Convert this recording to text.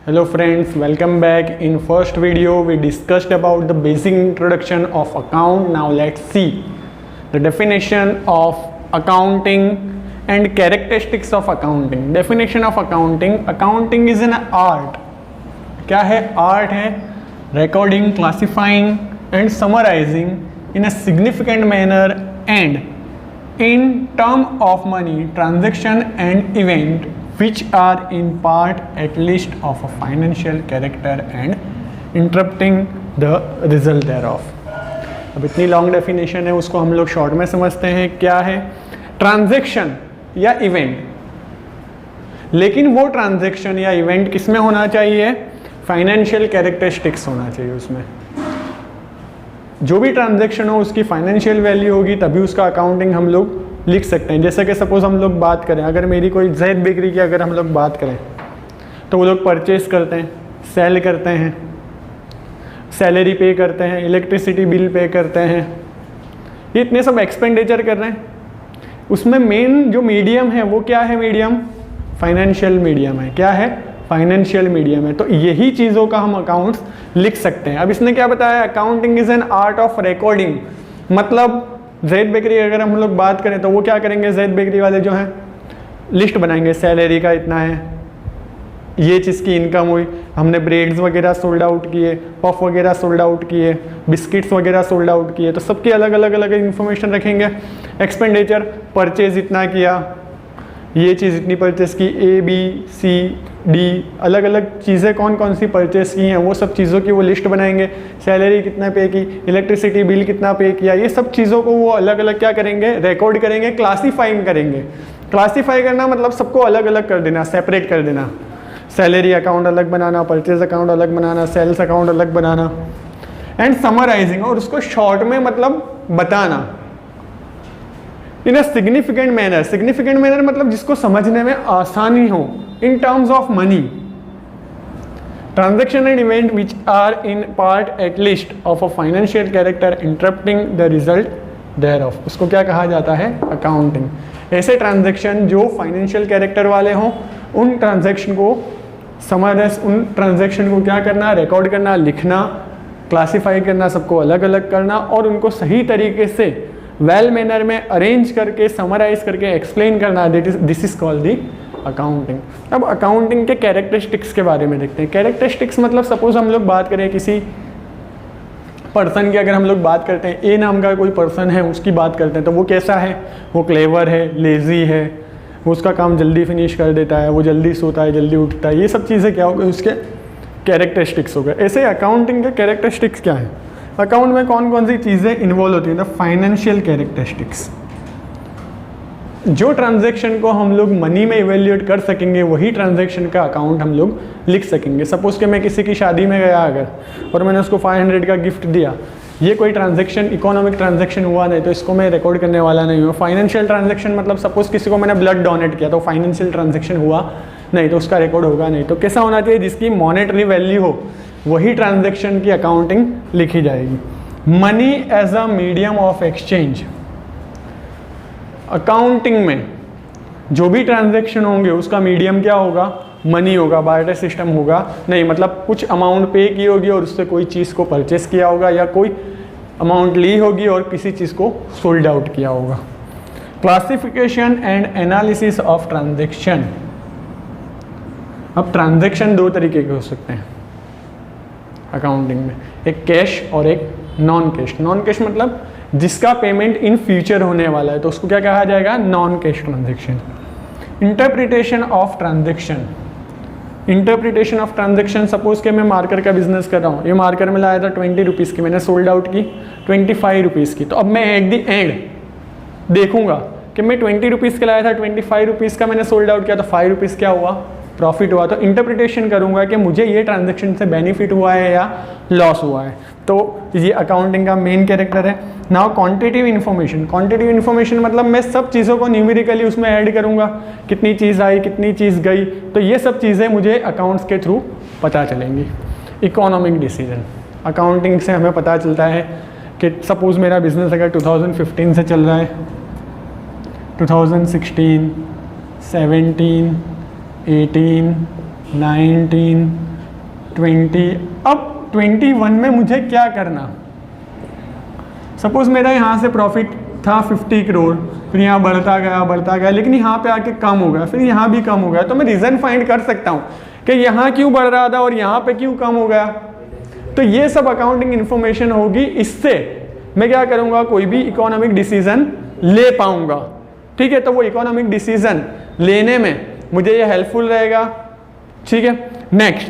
Hello friends, welcome back. In first video we discussed about the basic introduction of account. Now let's see the definition of accounting and characteristics of accounting. Definition of accounting. Accounting is an art. क्या है? Art है recording, classifying and summarizing in a significant manner and in term of money, transaction and event which are in part at least of a financial character and interrupting the result thereof. अब इतनी long definition है, उसको हम लोग short में समझते हैं. क्या है? ट्रांजैक्शन या इवेंट. लेकिन वो ट्रांजैक्शन या इवेंट किस में होना चाहिए? फाइनेंशियल कैरेक्टरिस्टिक्स होना चाहिए. उसमें जो भी ट्रांजैक्शन हो उसकी फाइनेंशियल वैल्यू होगी, तभी उसका अकाउंटिंग हम लोग लिख सकते हैं. जैसे कि सपोज हम लोग बात करें, अगर मेरी कोई जैद बेकरी की अगर हम लोग बात करें तो वो लोग परचेस करते हैं, सेल करते हैं, सैलरी पे करते हैं, इलेक्ट्रिसिटी बिल पे करते हैं, ये इतने सब एक्सपेंडिचर कर रहे हैं. उसमें मेन जो मीडियम है वो क्या है? मीडियम फाइनेंशियल मीडियम है. क्या है? फाइनेंशियल मीडियम है. तो यही चीज़ों का हम अकाउंट्स लिख सकते हैं. अब इसने क्या बताया? Accounting is an art of recording. मतलब जैद बेकरी अगर हम लोग बात करें तो वो क्या करेंगे? जैद बेकरी वाले जो हैं लिस्ट बनाएंगे, सैलरी का इतना है, ये चीज़ की इनकम हुई, हमने ब्रेड्स वगैरह सोल्ड आउट किए, पफ वगैरह सोल्ड आउट किए, बिस्किट्स वगैरह सोल्ड आउट किए, तो सबकी अलग अलग अलग इन्फॉर्मेशन रखेंगे. एक्सपेंडिचर, परचेज इतना किया, ये चीज़ इतनी परचेस की, ए बी सी डी अलग अलग चीज़ें कौन कौन सी परचेस की हैं वो सब चीज़ों की वो लिस्ट बनाएंगे. सैलरी कितना पे की, इलेक्ट्रिसिटी बिल कितना पे किया, ये सब चीज़ों को वो अलग अलग क्या करेंगे? रिकॉर्ड करेंगे, क्लासीफाइंग करेंगे. क्लासीफाई करना मतलब सबको अलग अलग कर देना, सेपरेट कर देना. सैलरी अकाउंट अलग बनाना, परचेज अकाउंट अलग बनाना, सेल्स अकाउंट अलग बनाना. एंड समराइजिंग, और उसको शॉर्ट में मतलब बताना in a significant manner. Significant manner मतलब जिसको समझने में आसानी हो. In terms of money, transaction and event which are in part at least of a financial character interrupting the result thereof. उसको क्या कहा जाता है? अकाउंटिंग. ऐसे ट्रांजैक्शन जो फाइनेंशियल कैरेक्टर वाले हों उन ट्रांजैक्शन को समराइज, उन ट्रांजैक्शन को क्या करना? रिकॉर्ड करना, लिखना, क्लासीफाई करना, सबको अलग अलग करना और उनको सही तरीके से वेल मैनर में अरेंज करके समराइज करके एक्सप्लेन करना. This is called the accounting. अब अकाउंटिंग के कैरेक्टरिस्टिक्स के बारे में देखते हैं. कैरेक्टरिस्टिक्स मतलब सपोज हम लोग बात करें किसी पर्सन की, अगर हम लोग बात करते हैं ए नाम का कोई पर्सन है, उसकी बात करते हैं तो वो कैसा है? वो क्लेवर है, लेजी है, वो उसका काम जल्दी फिनिश कर देता है, वो जल्दी सोता है, जल्दी उठता है. ये सब चीज़ें क्या हो गई? उसके कैरेक्टरिस्टिक्स हो गए. ऐसे अकाउंटिंग के कैरेक्टरिस्टिक्स क्या है? अकाउंट में कौन कौन सी चीज़ें इन्वॉल्व होती हैं? The financial characteristics. जो ट्रांजैक्शन को हम लोग मनी में इवेल्यूएट कर सकेंगे वही ट्रांजैक्शन का अकाउंट हम लोग लिख सकेंगे. सपोज कि मैं किसी की शादी में गया अगर और मैंने उसको 500 का गिफ्ट दिया, ये कोई ट्रांजैक्शन इकोनॉमिक ट्रांजैक्शन हुआ नहीं तो इसको मैं रिकॉर्ड करने वाला नहीं हूँ. फाइनेंशियल ट्रांजैक्शन मतलब सपोज किसी को मैंने ब्लड डोनेट किया तो फाइनेंशियल ट्रांजैक्शन हुआ नहीं तो उसका रिकॉर्ड होगा नहीं. तो कैसा होना चाहिए? जिसकी मॉनेटरी वैल्यू हो वही ट्रांजैक्शन की अकाउंटिंग लिखी जाएगी. Money as a medium of exchange. Accounting में जो भी ट्रांजैक्शन होंगे उसका मीडियम क्या होगा? मनी होगा. बार्टर सिस्टम होगा नहीं, मतलब कुछ अमाउंट पे की होगी और उससे कोई चीज़ को परचेस किया होगा या कोई अमाउंट ली होगी और किसी चीज़ को सोल्ड आउट किया होगा. Classification and analysis of transaction. अब ट्रांजैक्शन दो तरीके के हो सकते हैं अकाउंटिंग में, एक कैश और एक नॉन कैश. नॉन कैश मतलब जिसका पेमेंट इन फ्यूचर होने वाला है तो उसको क्या कहा जाएगा? Non cash transaction. Interpretation of transaction. Interpretation of transaction, suppose कि मैं मार्कर का बिजनेस कर रहा हूँ, ये मार्कर में लाया था 20 रुपीज़ की, मैंने सोल्ड आउट की 25 रुपीज़ की. तो अब मैं एट दी एंड देखूंगा कि मैं 20 रुपीज़ का लाया था, 25 रुपीज़ का मैंने सोल्ड आउट किया तो 5 रुपीज़ क्या हुआ? प्रॉफिट हुआ. तो इंटरप्रिटेशन करूंगा कि मुझे ये ट्रांजैक्शन से बेनिफिट हुआ है या लॉस हुआ है. तो ये अकाउंटिंग का मेन कैरेक्टर है. Now quantitative information. Quantitative information मतलब मैं सब चीज़ों को न्यूमेरिकली उसमें ऐड करूंगा, कितनी चीज़ आई, कितनी चीज़ गई, तो ये सब चीज़ें मुझे अकाउंट्स के थ्रू पता चलेंगी. Economic decision. अकाउंटिंग से हमें पता चलता है कि सपोज मेरा बिजनेस अगर 2015 से चल रहा है, 2016, 17, 18, 19, 20। अब 21 में मुझे क्या करना, सपोज मेरा यहाँ से प्रॉफिट था 50 करोड़, फिर यहाँ बढ़ता गया, लेकिन यहाँ पे आके कम हो गया, फिर यहाँ भी कम हो गया। तो मैं रीज़न फाइंड कर सकता हूँ कि यहाँ क्यों बढ़ रहा था और यहाँ पे क्यों कम हो गया। तो ये सब अकाउंटिंग इन्फॉर्मेशन होगी, इससे मैं क्या करूँगा, कोई भी इकोनॉमिक डिसीजन ले पाऊँगा। ठीक है, तो वो इकोनॉमिक डिसीजन लेने में मुझे ये हेल्पफुल रहेगा। ठीक है, नेक्स्ट